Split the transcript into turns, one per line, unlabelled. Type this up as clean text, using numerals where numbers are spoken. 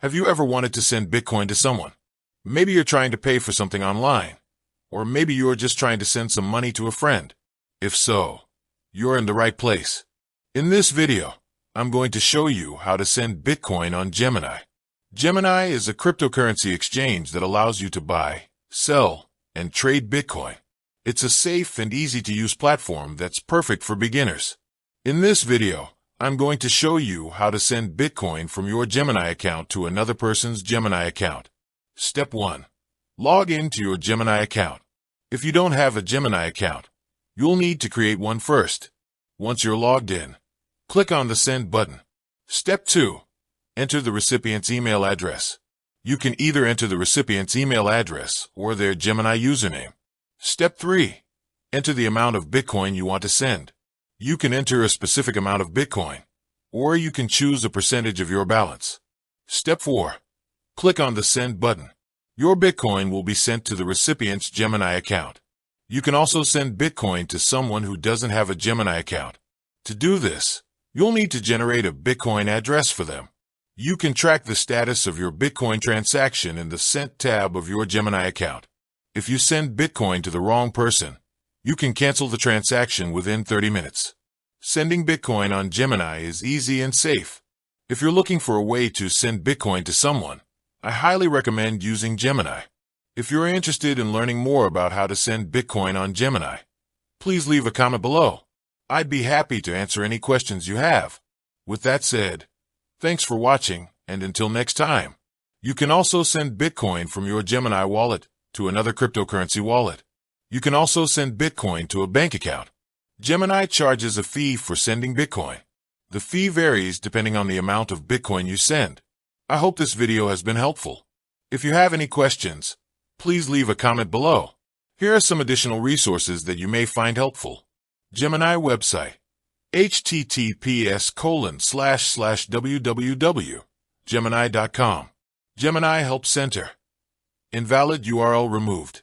Have you ever wanted to send Bitcoin to someone? Maybe you're trying to pay for something online, or maybe you're just trying to send some money to a friend. If so, you're in the right place. In this video, I'm going to show you how to send Bitcoin on Gemini. Gemini is a cryptocurrency exchange that allows you to buy, sell, and trade Bitcoin. It's a safe and easy-to-use platform that's perfect for beginners. In this video, I'm going to show you how to send Bitcoin from your Gemini account to another person's Gemini account. Step 1. Log into your Gemini account. If you don't have a Gemini account, you'll need to create one first. Once you're logged in, click on the Send button. Step 2. Enter the recipient's email address. You can either enter the recipient's email address or their Gemini username. Step 3. Enter the amount of Bitcoin you want to send. You can enter a specific amount of Bitcoin, or you can choose a percentage of your balance. Step 4. Click on the Send button. Your Bitcoin will be sent to the recipient's Gemini account. You can also send Bitcoin to someone who doesn't have a Gemini account. To do this, you'll need to generate a Bitcoin address for them. You can track the status of your Bitcoin transaction in the Sent tab of your Gemini account. If you send Bitcoin to the wrong person, you can cancel the transaction within 30 minutes. Sending Bitcoin on Gemini is easy and safe. If you're looking for a way to send Bitcoin to someone, I highly recommend using Gemini. If you're interested in learning more about how to send Bitcoin on Gemini, please leave a comment below. I'd be happy to answer any questions you have. With that said, thanks for watching, and until next time. You can also send Bitcoin from your Gemini wallet to another cryptocurrency wallet. You can also send Bitcoin to a bank account. Gemini charges a fee for sending Bitcoin. The fee varies depending on the amount of Bitcoin you send. I hope this video has been helpful. If you have any questions, please leave a comment below. Here are some additional resources that you may find helpful. Gemini website, https://www.gemini.com. Gemini Help Center. Invalid URL removed.